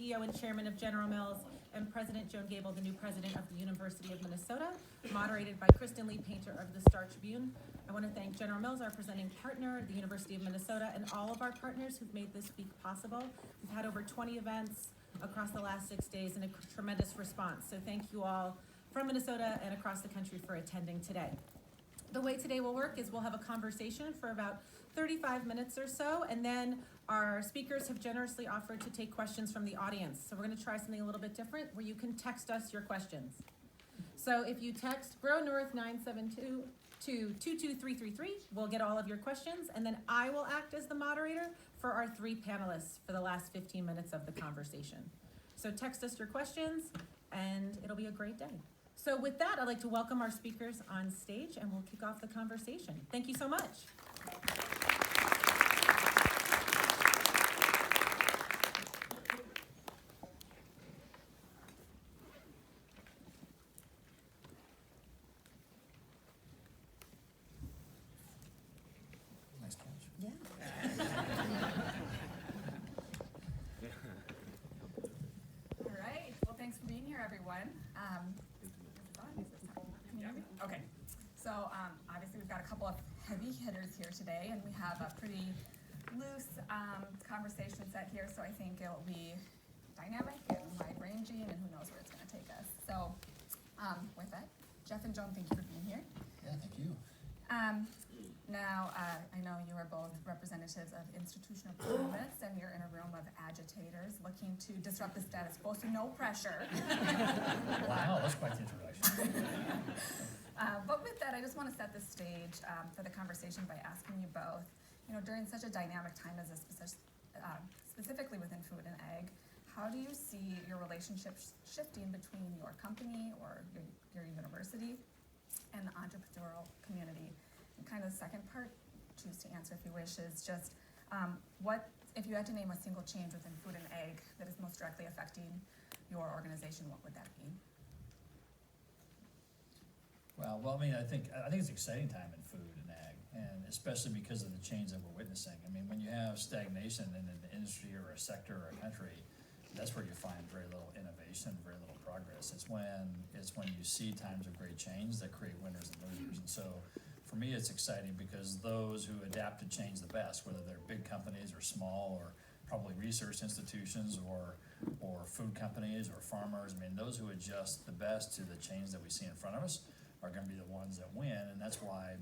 CEO and Chairman of General Mills, and President Joan Gabel, the new President of the University of Minnesota, moderated by Kristen Lee Painter of the Star Tribune. I want to thank General Mills, our presenting partner, the University of Minnesota, and all of our partners who've made this week possible. We've had over 20 events across the last 6 days and a tremendous response. So thank you all from Minnesota and across the country for attending today. The way today will work is we'll have a conversation for about 35 minutes or so, and then our speakers have generously offered to take questions from the audience. So we're going to try something a little bit different where you can text us your questions. So if you text Grow North 972 to 22333, we'll get all of your questions, and then I will act as the moderator for our 3 panelists for the last 15 minutes of the conversation. So text us your questions, and it'll be a great day. So with that, I'd like to welcome our speakers on stage, and we'll kick off the conversation. Thank you so much. Nice catch. Yeah. All right. Well, thanks for being here, everyone. Can you hear me? Okay. So obviously we've got a couple of heavy hitters here today, and we have a pretty loose conversation set here. So I think it'll be dynamic and wide-ranging, and who knows where it's going to take us. So with that, Jeff and Joan, thank you for being here. Yeah, thank you. Now, I know you are both representatives of institutional pyramids, and you're in a room of agitators looking to disrupt the status quo, so no pressure. Wow, that's quite the introduction. But with that, I just want to set the stage for the conversation by asking you both, during such a dynamic time as this, specifically within food and ag, how do you see your relationship shifting between your company or your university and the entrepreneurial community? And kind of the second part, choose to answer if you wish, is just what, if you had to name a single change within food and ag that is most directly affecting your organization, what would that be? Well, I mean, I think it's an exciting time in food and ag, and especially because of the change that we're witnessing. I mean, when you have stagnation in an industry or a sector or a country, that's where you find very little innovation, very little progress. It's when you see times of great change that create winners and losers. And so, for me, it's exciting because those who adapt to change the best, whether they're big companies or small or probably research institutions or food companies or farmers, I mean, those who adjust the best to the change that we see in front of us are going to be the ones that win, and that's why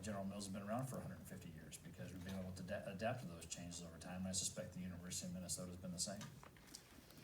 General Mills has been around for 150 years, because we've been able to adapt to those changes over time, and I suspect the University of Minnesota has been the same.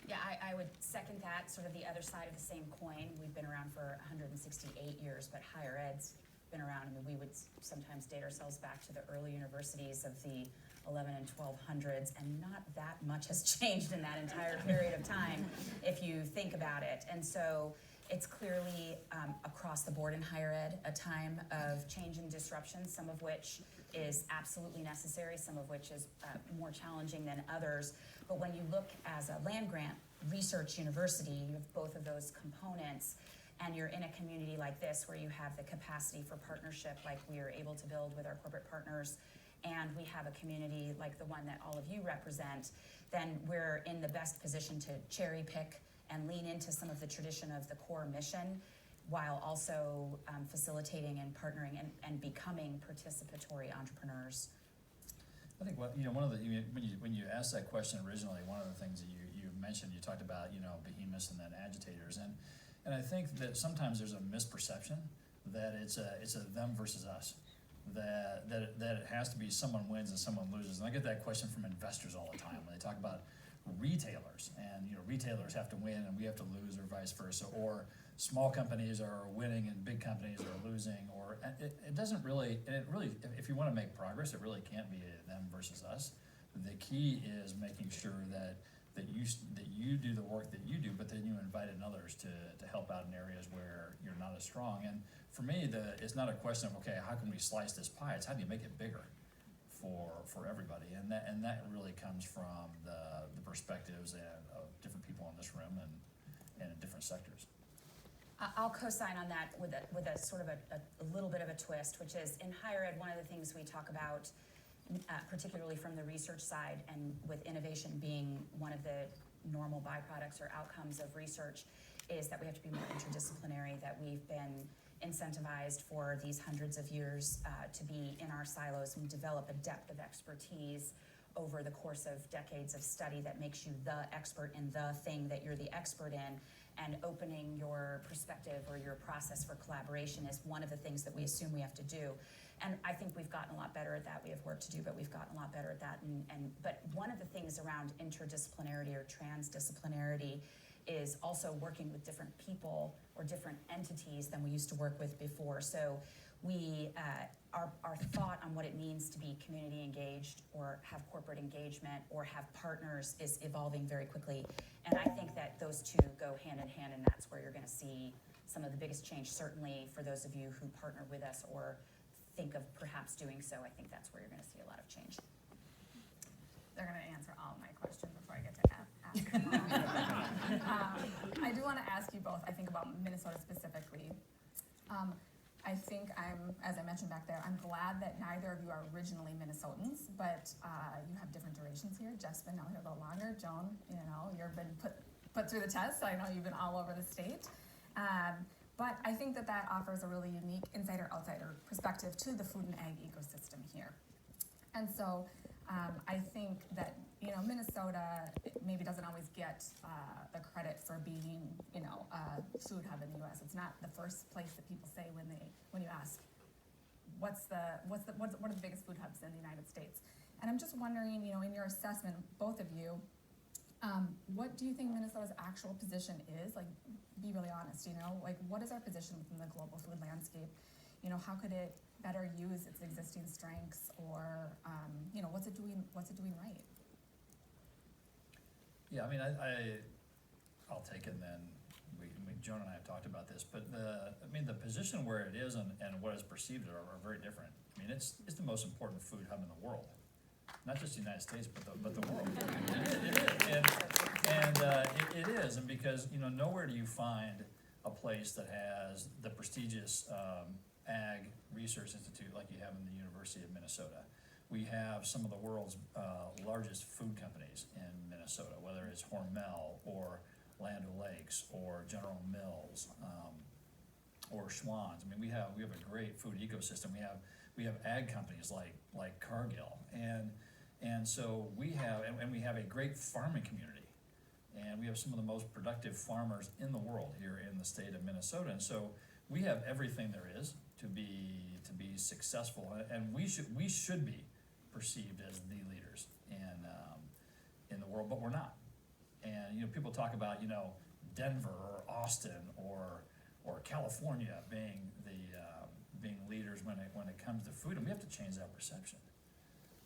Yeah, I would second that, sort of the other side of the same coin. We've been around for 168 years, but higher ed's been around. I mean, we would sometimes date ourselves back to the early universities of the 11 and 1200s, and not that much has changed in that entire period of time, if you think about it. And so it's clearly across the board in higher ed a time of change and disruption, some of which is absolutely necessary, some of which is more challenging than others. But when you look as a land-grant research university, you have both of those components, and you're in a community like this where you have the capacity for partnership like we are able to build with our corporate partners, and we have a community like the one that all of you represent, then we're in the best position to cherry pick and lean into some of the tradition of the core mission, while also facilitating and partnering and becoming participatory entrepreneurs. I think one of the when you asked that question originally, one of the things that you mentioned, you talked about behemoths and then agitators, and I think that sometimes there's a misperception that it's a them versus us, that it has to be someone wins and someone loses, and I get that question from investors all the time when they talk about retailers, and retailers have to win and we have to lose, or vice versa, or small companies are winning and big companies are losing, or it doesn't really, and it really, if you want to make progress, it really can't be them versus us. The key is making sure that you do the work that you do, but then you invite in others to help out in areas where you're not as strong. And for me, it's not a question of, okay, how can we slice this pie? It's how do you make it bigger for everybody, and that really comes from the perspectives of different people in this room and in different sectors. I'll co-sign on that with a sort of a little bit of a twist, which is in higher ed, one of the things we talk about, particularly from the research side and with innovation being one of the normal byproducts or outcomes of research is that we have to be more interdisciplinary, that we've been incentivized for these hundreds of years to be in our silos and develop a depth of expertise over the course of decades of study that makes you the expert in the thing that you're the expert in, and opening your perspective or your process for collaboration is one of the things that we assume we have to do. And I think we've gotten a lot better at that. We have work to do, but we've gotten a lot better at that. But one of the things around interdisciplinarity or transdisciplinarity is also working with different people or different entities than we used to work with before. So our thought on what it means to be community engaged or have corporate engagement or have partners is evolving very quickly. And I think that those two go hand in hand, and that's where you're going to see some of the biggest change, certainly for those of you who partner with us or think of perhaps doing so. I think that's where you're going to see a lot of change. They're going to answer all my questions before I get to ask. I do want to ask you both, I think about Minnesota specifically. I think as I mentioned back there, I'm glad that neither of you are originally Minnesotans, but you have different durations here. Jeff's been out here a little longer. Joan, you've been put through the test, so I know you've been all over the state. But I think that offers a really unique insider-outsider perspective to the food and ag ecosystem here. And so I think that, Minnesota maybe doesn't always get the credit for being, a food hub in the U.S. It's not the first place that people say when you ask, what are the biggest food hubs in the United States? And I'm just wondering, in your assessment, both of you, what do you think Minnesota's actual position is? Like, be really honest, what is our position within the global food landscape? How could it better use its existing strengths, or what's it doing right? Yeah, I'll take it, and then Joan and I have talked about this, but the position where it is and what is perceived are very different. It's the most important food hub in the world, not just the United States, but the world. It is, and because nowhere do you find a place that has the prestigious Ag Research Institute like you have in the University of Minnesota. We have some of the world's largest food companies in Minnesota, whether it's Hormel or Land O'Lakes or General Mills or Schwann's. We have a great food ecosystem. We have ag companies like Cargill, and so we have a great farming community, and we have some of the most productive farmers in the world here in the state of Minnesota. And so we have everything there is to be successful, and we should be perceived as the leaders in the world, but we're not. And people talk about Denver or Austin or California being leaders when it comes to food, and we have to change that perception.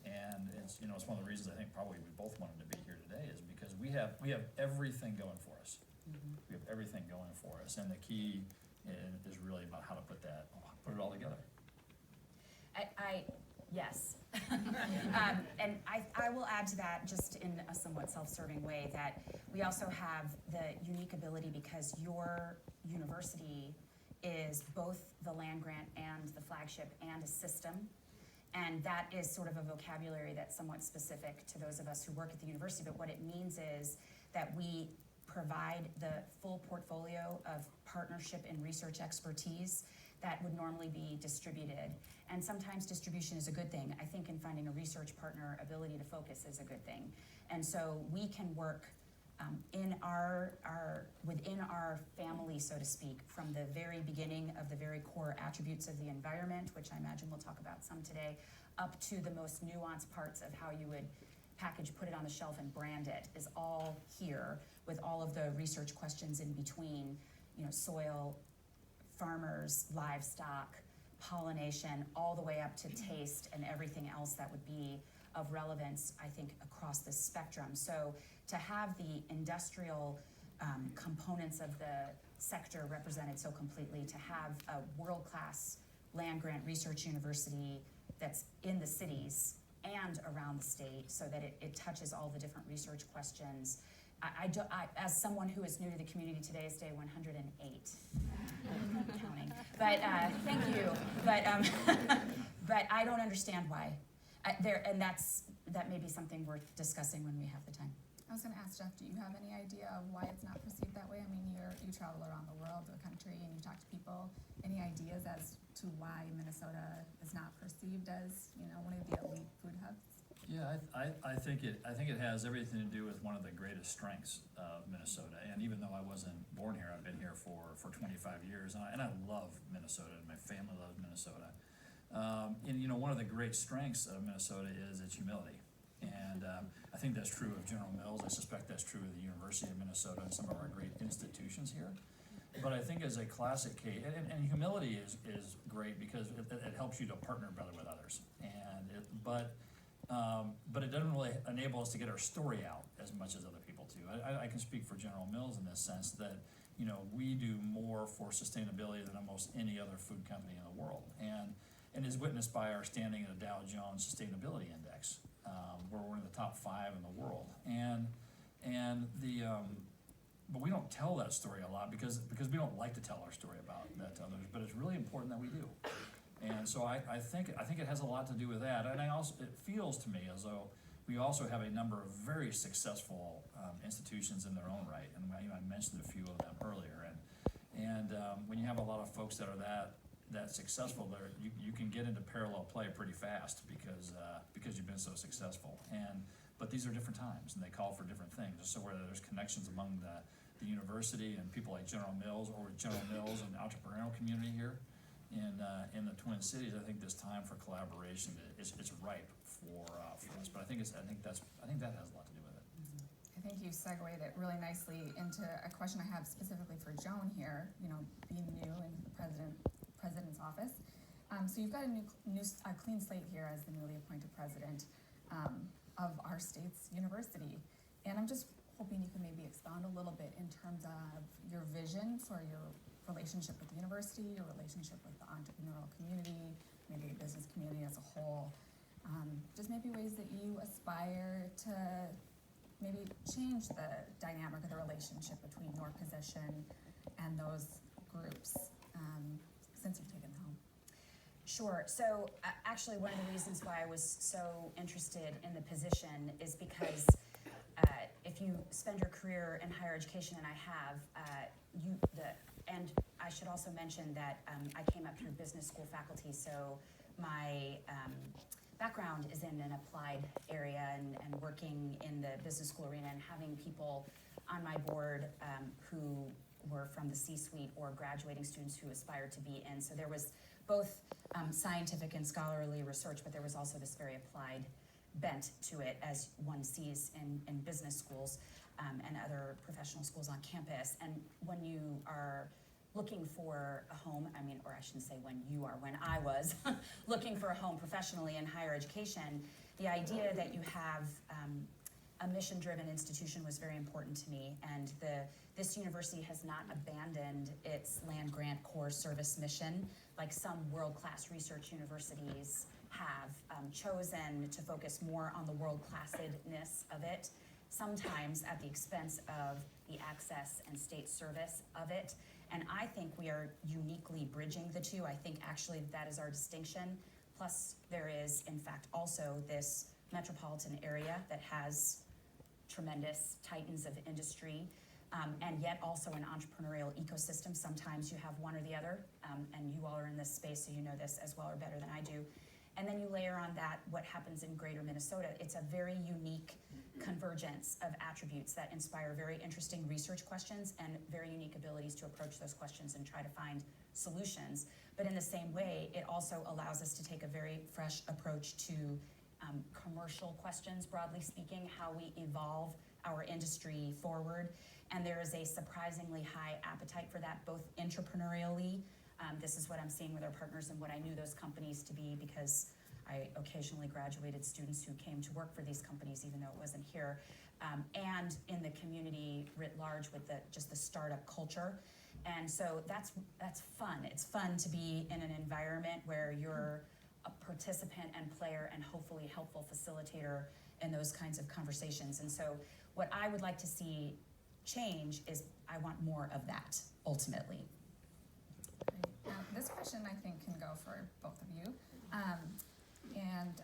And it's one of the reasons I think probably we both wanted to be here today is because we have everything going for us. Mm-hmm. We have everything going for us, and the key is really about how to put it all together. Yes. And I will add to that, just in a somewhat self-serving way, that we also have the unique ability, because your university is both the land grant and the flagship and a system. And that is sort of a vocabulary that's somewhat specific to those of us who work at the university. But what it means is that we provide the full portfolio of partnership and research expertise that would normally be distributed. And sometimes distribution is a good thing. I think in finding a research partner, ability to focus is a good thing. And so we can work within our family, so to speak, from the very beginning of the very core attributes of the environment, which I imagine we'll talk about some today, up to the most nuanced parts of how you would package, put it on the shelf, and brand it, is all here, with all of the research questions in between, soil, farmers, livestock, pollination, all the way up to taste and everything else that would be of relevance, I think, across the spectrum. So to have the industrial components of the sector represented so completely, to have a world-class land-grant research university that's in the cities and around the state, so that it touches all the different research questions. I, as someone who is new to the community, today is day 108. I'm counting, but thank you. But I don't understand why. That may be something worth discussing when we have the time. was gonna ask Jeff, do you have any idea of why it's not perceived that way? I mean, you travel around the world, the country, and you talk to people. Any ideas as to why Minnesota is not perceived as, one of the elite food hubs? Yeah, I think it has everything to do with one of the greatest strengths of Minnesota. And even though I wasn't born here, I've been here for 25 years, and I love Minnesota, and my family loves Minnesota. And one of the great strengths of Minnesota is its humility. And I think that's true of General Mills. I suspect that's true of the University of Minnesota and some of our great institutions here. But I think as a classic case, and humility is great because it helps you to partner better with others. But it doesn't really enable us to get our story out as much as other people do. I can speak for General Mills in this sense that we do more for sustainability than almost any other food company in the world, and is witnessed by our standing in the Dow Jones Sustainability Index. We're one of the top 5 in the world, but we don't tell that story a lot because we don't like to tell our story about that to others. But it's really important that we do. And so I think it has a lot to do with that. And it feels to me as though we also have a number of very successful institutions in their own right. And I mentioned a few of them earlier. And when you have a lot of folks that are that successful, you can get into parallel play pretty fast because you've been so successful. But these are different times, and they call for different things. So whether there's connections among the university and people like General Mills, or General Mills and the entrepreneurial community here in the Twin Cities, I think this time for collaboration is ripe for us. But I think that has a lot to do with it. I think you segued it really nicely into a question I have specifically for Joan here. Being new in the president's office, so you've got a clean slate here as the newly appointed president of our state's university, and I'm just hoping you can maybe expound a little bit in terms of your vision for your relationship with the university, your relationship with the entrepreneurial community, maybe the business community as a whole. Just maybe ways that you aspire to maybe change the dynamic of the relationship between your position and those groups since you've taken the helm. Sure. So actually, one of the reasons why I was so interested in the position is because if you spend your career in higher education, and I have, and I should also mention that I came up through business school faculty, so my background is in an applied area and working in the business school arena and having people on my board who were from the C-suite or graduating students who aspired to be in. So there was both scientific and scholarly research, but there was also this very applied bent to it, as one sees in business schools and other professional schools on campus. And when you are looking for a home, or I shouldn't say when I was looking for a home professionally in higher education, the idea that you have a mission-driven institution was very important to me. And this university has not abandoned its land-grant core service mission like some world-class research universities have chosen to focus more on the world-classedness of it, sometimes at the expense of the access and state service of it. And I think we are uniquely bridging the two. I think actually that is our distinction. Plus, there is, in fact, also this metropolitan area that has tremendous titans of industry, and yet also an entrepreneurial ecosystem. Sometimes you have one or the other, and you all are in this space, so you know this as well or better than I do. And then you layer on that what happens in greater Minnesota. It's a very unique convergence of attributes that inspire very interesting research questions and very unique abilities to approach those questions and try to find solutions. But in the same way, it also allows us to take a very fresh approach to commercial questions, broadly speaking, how we evolve our industry forward. And there is a surprisingly high appetite for that, both entrepreneurially. This is what I'm seeing with our partners and what I knew those companies to be, because I occasionally graduated students who came to work for these companies, even though it wasn't here, and in the community writ large with just the startup culture. And so that's fun. It's fun to be in an environment where you're a participant and player and hopefully helpful facilitator in those kinds of conversations. And so what I would like to see change is I want more of that, ultimately. This question, I think, can go for both of you. And,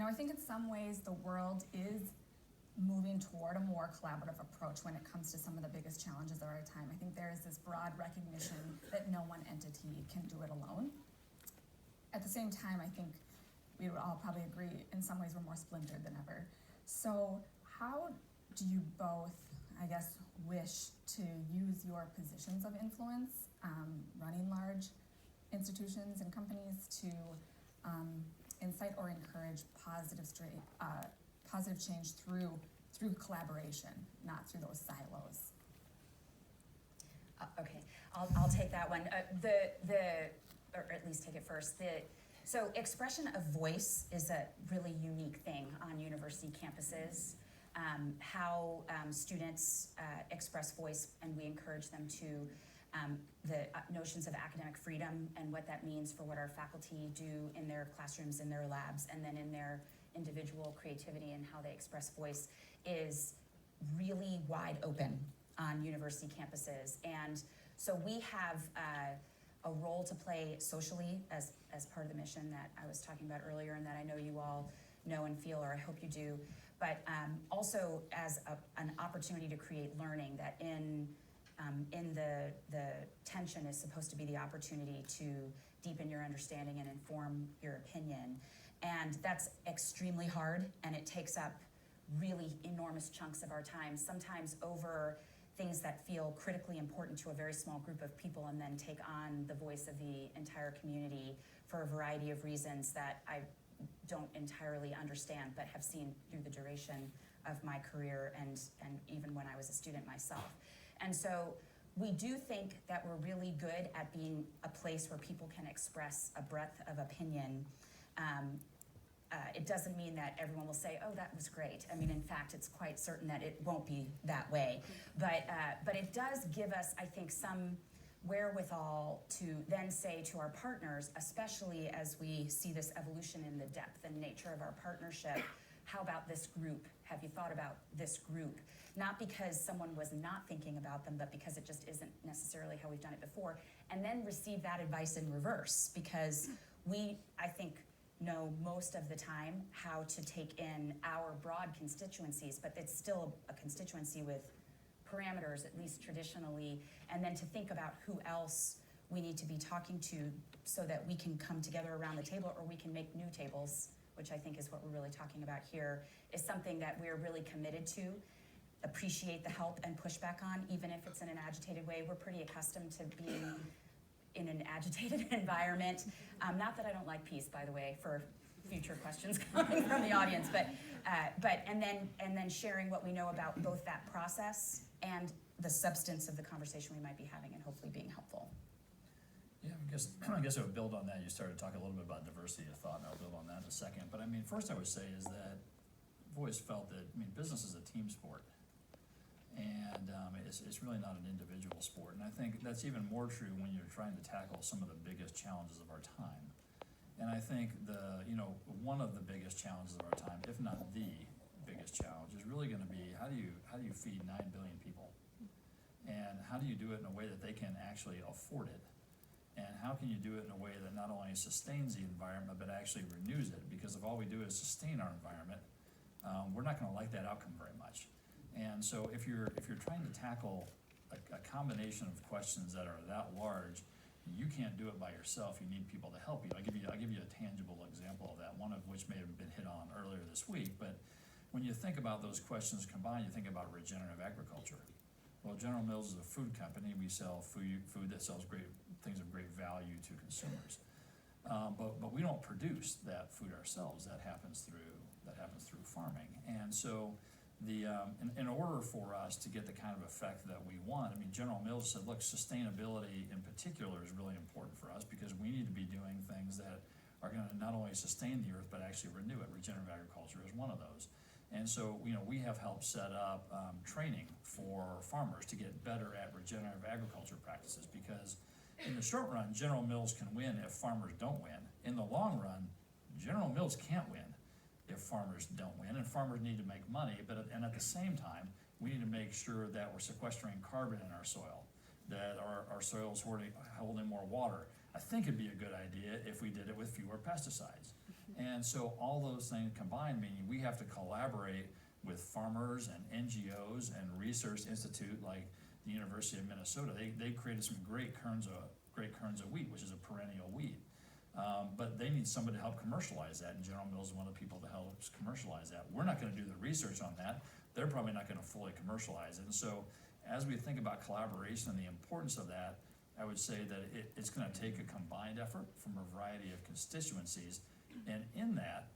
I think in some ways the world is moving toward a more collaborative approach when it comes to some of the biggest challenges of our time. I think there is this broad recognition that no one entity can do it alone. At the same time, I think we would all probably agree in some ways we're more splintered than ever. So how do you both, I guess, wish to use your positions of influence, running large institutions and companies, to incite or encourage positive change through collaboration, not through those silos? Okay, I'll take that one. Or at least take it first. So expression of voice is a really unique thing on university campuses. How students express voice, and we encourage them to the notions of academic freedom and what that means for what our faculty do in their classrooms, in their labs, and then in their individual creativity and how they express voice is really wide open on university campuses. And so we have a role to play socially as part of the mission that I was talking about earlier, and that I know you all know and feel, or I hope you do, but also as an opportunity to create learning, that in the tension is supposed to be the opportunity to deepen your understanding and inform your opinion. And that's extremely hard, and it takes up really enormous chunks of our time, sometimes over things that feel critically important to a very small group of people, and then take on the voice of the entire community for a variety of reasons that I don't entirely understand, but have seen through the duration of my career and even when I was a student myself. And so we do think that we're really good at being a place where people can express a breadth of opinion. It doesn't mean that everyone will say, oh, that was great. I mean, in fact, it's quite certain that it won't be that way. But it does give us, I think, some wherewithal to then say to our partners, especially as we see this evolution in the depth and nature of our partnership, how about this group? Have you thought about this group? Not because someone was not thinking about them, but because it just isn't necessarily how we've done it before. And then receive that advice in reverse, because we, I think, know most of the time how to take in our broad constituencies, but it's still a constituency with parameters, at least traditionally, and then to think about who else we need to be talking to so that we can come together around the table, or we can make new tables, which I think is what we're really talking about here, is something that we're really committed to, appreciate the help and pushback on, even if it's in an agitated way. We're pretty accustomed to being in an agitated environment. Not that I don't like peace, by the way, for future questions coming from the audience, but and then sharing what we know about both that process and the substance of the conversation we might be having, and hopefully being helpful. Yeah, I guess I would build on that. You started talking a little bit about diversity of thought, and I'll build on that in a second. But I mean, first I would say is that I've always felt that, I mean, business is a team sport. And it's really not an individual sport. And I think that's even more true when you're trying to tackle some of the biggest challenges of our time. And I think one of the biggest challenges of our time, if not the biggest challenge, is really going to be how do you feed 9 billion people? And how do you do it in a way that they can actually afford it? And how can you do it in a way that not only sustains the environment, but actually renews it? Because if all we do is sustain our environment, we're not going to like that outcome very much. And so if you're trying to tackle a combination of questions that are that large, you can't do it by yourself. You need people to help you. I'll give you a tangible example of that, one of which may have been hit on earlier this week. But when you think about those questions combined, you think about regenerative agriculture. Well, General Mills is a food company. We sell food that sells great things of great value to consumers. But we don't produce that food ourselves. That happens through farming. And so in order for us to get the kind of effect that we want, I mean, General Mills said, look, sustainability in particular is really important for us, because we need to be doing things that are going to not only sustain the earth, but actually renew it. Regenerative agriculture is one of those. And so, we have helped set up training for farmers to get better at regenerative agriculture practices, because in the short run, General Mills can win if farmers don't win. In the long run, General Mills can't win if farmers don't win, and farmers need to make money, and at the same time, we need to make sure that we're sequestering carbon in our soil, that our soil's holding more water. I think it'd be a good idea if we did it with fewer pesticides. And so all those things combined, meaning we have to collaborate with farmers and NGOs and research institute like the University of Minnesota. They created some great kernels of wheat, which is a perennial wheat. But they need somebody to help commercialize that, and General Mills is one of the people that helps commercialize that. We're not gonna do the research on that. They're probably not gonna fully commercialize it. And so, as we think about collaboration and the importance of that, I would say that it's gonna take a combined effort from a variety of constituencies. And in that,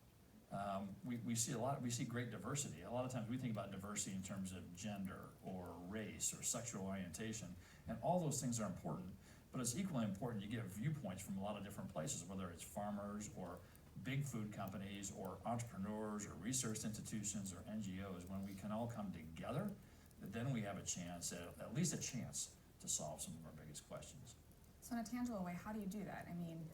we see great diversity. A lot of times we think about diversity in terms of gender or race or sexual orientation, and all those things are important. But it's equally important you get viewpoints from a lot of different places, whether it's farmers or big food companies or entrepreneurs or research institutions or NGOs. When we can all come together, then we have a chance, at least a chance, to solve some of our biggest questions. So in a tangible way, how do you do that? I mean,